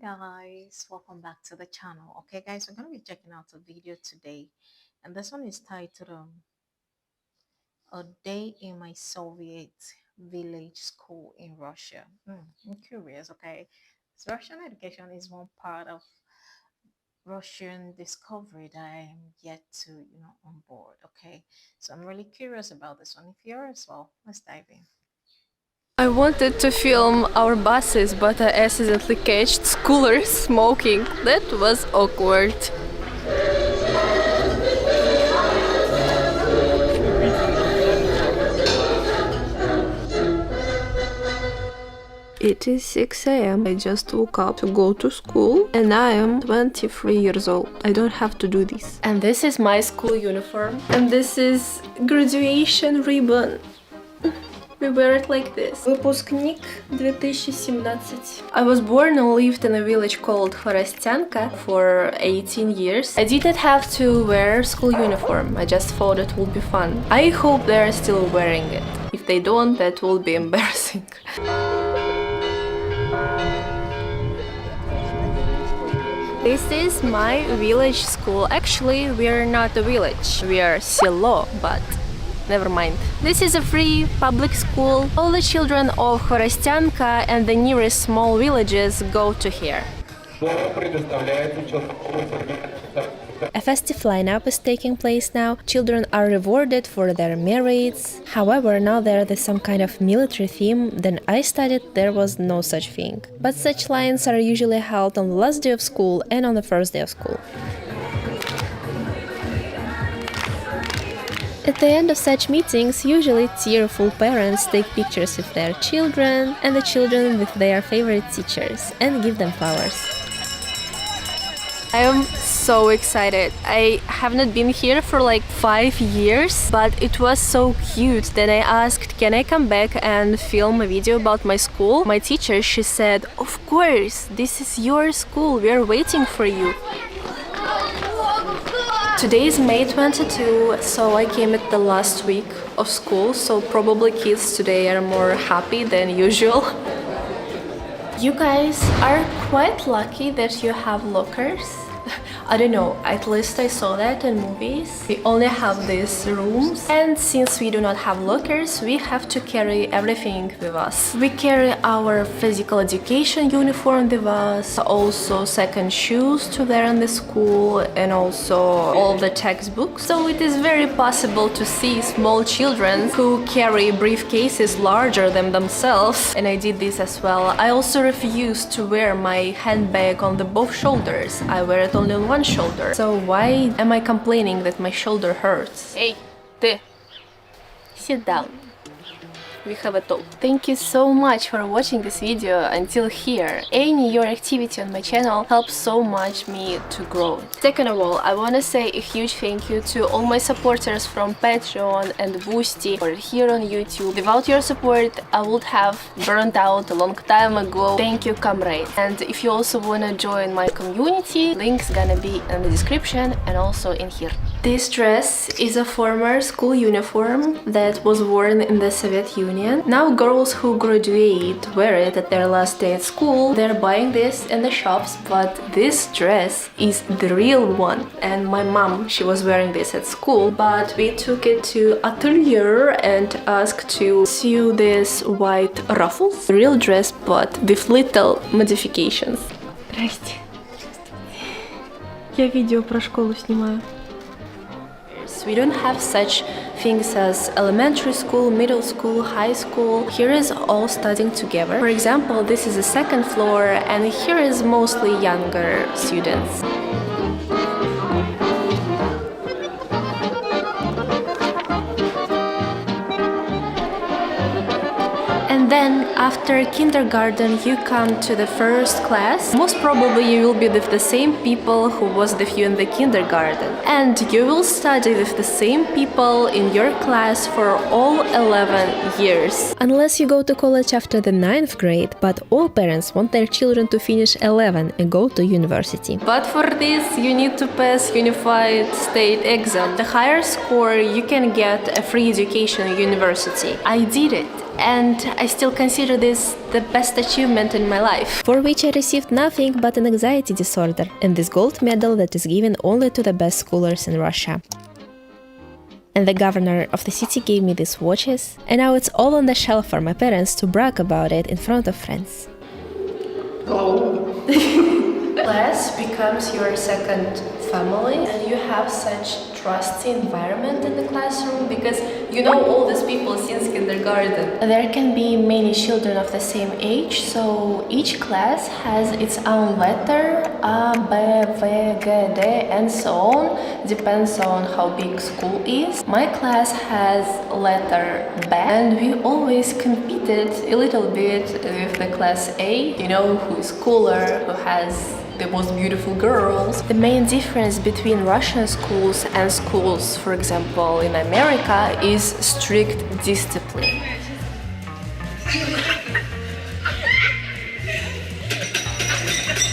Guys, welcome back to the channel. Okay guys, we're going to be checking out a video today, and this one is titled A Day in My Soviet Village School in Russia. I'm curious. Okay, so Russian education is one part of Russian discovery that I am yet to on board. Okay, so I'm really curious about this one. If you're as well, let's dive in. I wanted to film our buses, but I accidentally catched schoolers smoking. That was awkward. It is 6 a.m. I just woke up to go to school and I am 23 years old. I don't have to do this. And this is my school uniform. And this is graduation ribbon. We wear it like this. Выпускник 2017. I was born and lived in a village called 𝐋𝐈𝐊𝐄 for 18 years. I didn't have to wear school uniform. I just thought it would be fun. I hope they're still wearing it. If they don't, that will be embarrassing. This is my village school. Actually, we're not a village. We are selo, but never mind. This is a free public school. All the children of 𝐋𝐈𝐊𝐄 and the nearest small villages go to here. A festive lineup is taking place now. Children are rewarded for their merits. However, now there is some kind of military theme. Then I studied, there was no such thing. But such lines are usually held on the last day of school and on the first day of school. At the end of such meetings, usually tearful parents take pictures with their children and the children with their favorite teachers and give them flowers. I am so excited. I have not been here for like 5 years, but it was so cute that I asked, can I come back and film a video about my school? My teacher, she said, of course, this is your school, we are waiting for you. Today is May 22, so I came at the last week of school, so probably kids today are more happy than usual. You guys are quite lucky that you have lockers. I don't know, at least I saw that in movies. We only have these rooms, and since we do not have lockers, we have to carry everything with us. We carry our physical education uniform with us, also second shoes to wear in the school, and also all the textbooks. So it is very possible to see small children who carry briefcases larger than themselves, and I did this as well. I also refused to wear my handbag on the both shoulders. I wear it only on one shoulder. So why am I complaining that my shoulder hurts? Hey, ты, sit down. We have a talk. Thank you so much for watching this video until here. Any your activity on my channel helps so much me to grow. Second of all, I want to say a huge thank you to all my supporters from Patreon and Boosty or here on YouTube. Without your support, I would have burned out a long time ago. Thank you, comrade. And if you also want to join my community, link's gonna be in the description and also in here. This dress is a former school uniform that was worn in the Soviet Union. Now girls who graduate wear it at their last day at school. They're buying this in the shops, but this dress is the real one. And my mom, she was wearing this at school, but we took it to atelier and asked to sew this white ruffles. Real dress, but with little modifications. Здрасте. Я видео про школу снимаю. We don't have such things as elementary school, middle school, high school. Here is all studying together. For example, this is the second floor and here is mostly younger students. And then after kindergarten you come to the first class. Most probably you will be with the same people who was with you in the kindergarten. And you will study with the same people in your class for all 11 years. Unless you go to college after the 9th grade, but all parents want their children to finish 11 and go to university. But for this you need to pass unified state exam. The higher score you can get a free education at university. I did it. and I still consider this the best achievement in my life. For which I received nothing but an anxiety disorder and this gold medal that is given only to the best schoolers in Russia. And the governor of the city gave me these watches, and now it's all on the shelf for my parents to brag about it in front of friends. Class becomes your second family, and you have such trusty environment in the classroom because you know all these people since kindergarten. There can be many children of the same age, so each class has its own letter, A, B, V, G, D, and so on. Depends on how big school is. My class has letter B, and we always competed a little bit with the class A, you know, who is cooler, who has the most beautiful girls. The main difference between Russian schools and schools, for example, in America, is strict discipline.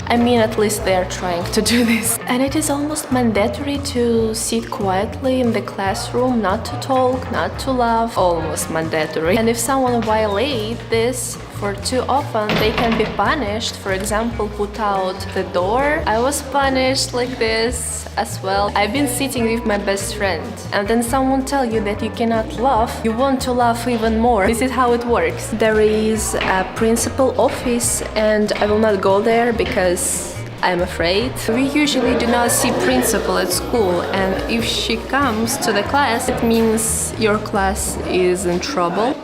I mean, at least they're trying to do this. And it is almost mandatory to sit quietly in the classroom, not to talk, not to laugh, almost mandatory. And if someone violates this for too often, they can be punished. For example, put out the door. I was punished like this as well. I've been sitting with my best friend, and then someone tell you that you cannot laugh. You want to laugh even more. This is how it works. There is a principal office, and I will not go there because I'm afraid. We usually do not see principal at school, and if she comes to the class, it means your class is in trouble.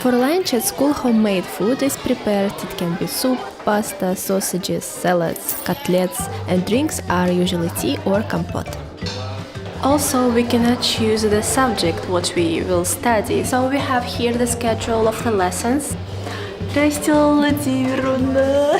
For lunch at school, homemade food is prepared. It can be soup, pasta, sausages, salads, cutlets, and drinks are usually tea or compote. Also, we cannot choose the subject what we will study, so we have here the schedule of the lessons. Здрасте, Владимировна.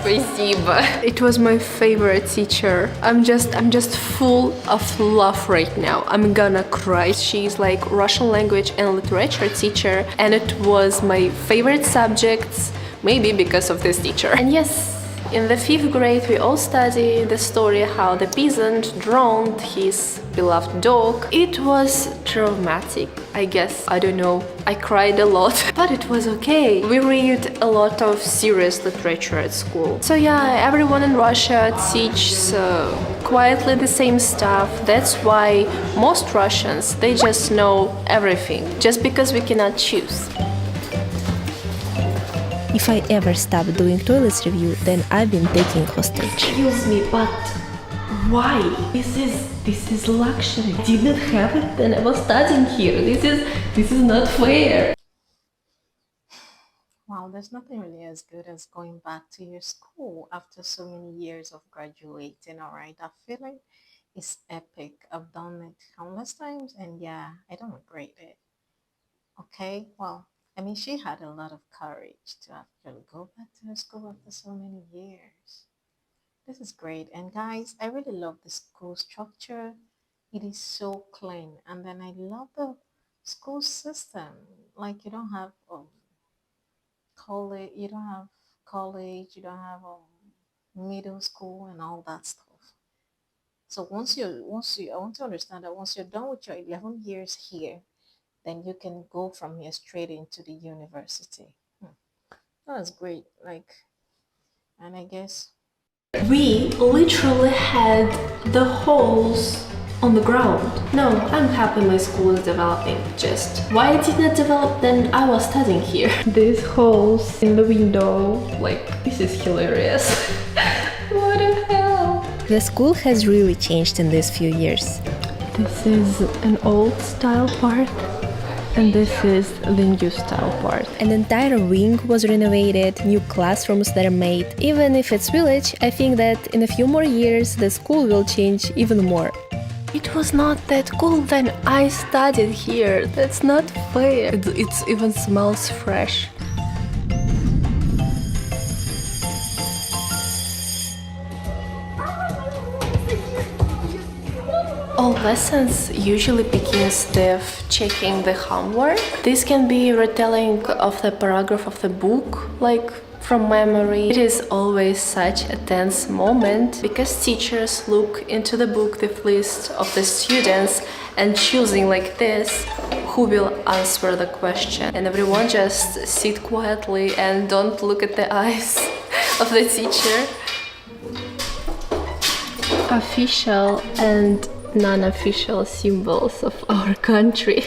Спасибо. It was my favorite teacher. I'm just full of love right now. I'm gonna cry. She's like Russian language and literature teacher, and it was my favorite subject, maybe because of this teacher. And yes, in the 5th grade we all study the story how the peasant drowned his beloved dog. It was traumatic, I guess. I don't know. I cried a lot, but it was okay. We read a lot of serious literature at school. So yeah, everyone in Russia teaches quietly the same stuff. That's why most Russians, they just know everything, just because we cannot choose. If I ever stop doing toilets review, then I've been taken hostage. Excuse me, but why? This is luxury. Didn't have it when I was studying here. This is not fair. Wow, there's nothing really as good as going back to your school after so many years of graduating, all right? I feel like it's epic. I've done it countless times, and yeah, I don't regret it. Okay, well, I mean, she had a lot of courage to actually go back to her school after so many years. This is great. And guys, I really love the school structure. It is so clean. And then I love the school system. Like you don't have college, you don't have middle school and all that stuff. So I want to understand that once you're done with your 11 years here, then you can go from here straight into the university. That's great. Like, and I guess We literally had the holes on the ground. No, I'm happy my school is developing. Just why it did not develop then I was studying here. These holes in the window, like, this is hilarious. What the hell? The school has really changed in these few years. This is an old style part, and this is the new style part. An entire wing was renovated, new classrooms that are made. Even if it's village, I think that in a few more years the school will change even more. It was not that cool when I studied here. That's not fair. It even smells fresh. All lessons usually begins with checking the homework. This can be retelling of the paragraph of the book, like From memory, it is always such a tense moment because teachers look into the book with list of the students and choosing like this who will answer the question, and everyone just sit quietly and don't look at the eyes of the teacher. Official and non-official symbols of our country.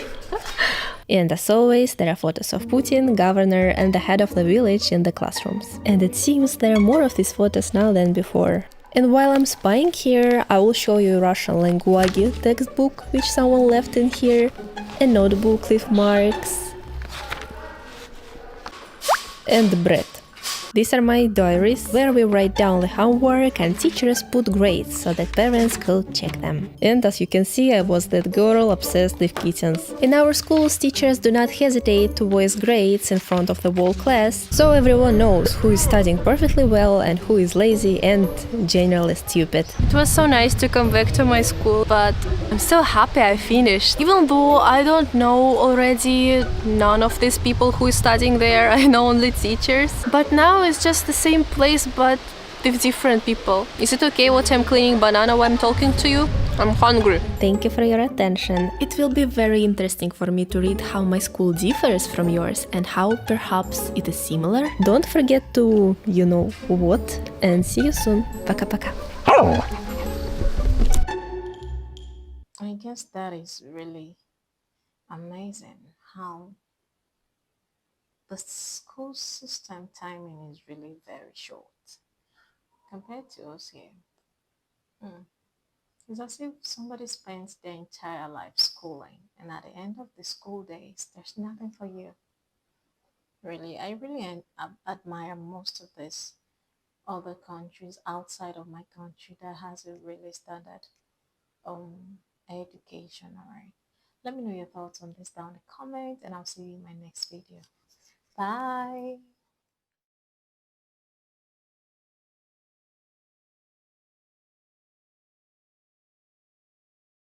And as always, there are photos of Putin, governor, and the head of the village in the classrooms. And it seems there are more of these photos now than before. And while I'm spying here, I will show you Russian language textbook which someone left in here, a notebook with marks, and bread. These are my diaries, where we write down the homework and teachers put grades so that parents could check them. And as you can see, I was that girl obsessed with kittens. In our schools, teachers do not hesitate to voice grades in front of the whole class, so everyone knows who is studying perfectly well and who is lazy and generally stupid. It was so nice to come back to my school, but I'm so happy I finished. Even though I don't know already none of these people who is studying there, I know only teachers. But now it's just the same place but with different people. Is it okay what I'm cleaning banana while I'm talking to you? I'm hungry. Thank you for your attention. It will be very interesting for me to read how my school differs from yours and how perhaps it is similar. Don't forget to, you know what, and see you soon. Пока-пока. I guess that is really amazing how the school system timing is really very short compared to us here. Mm. It's as if somebody spends their entire life schooling, and at the end of the school days, there's nothing for you. Really, I really admire most of these other countries outside of my country that has a really standard education. All right. Let me know your thoughts on this down in the comment, and I'll see you in my next video. Bye.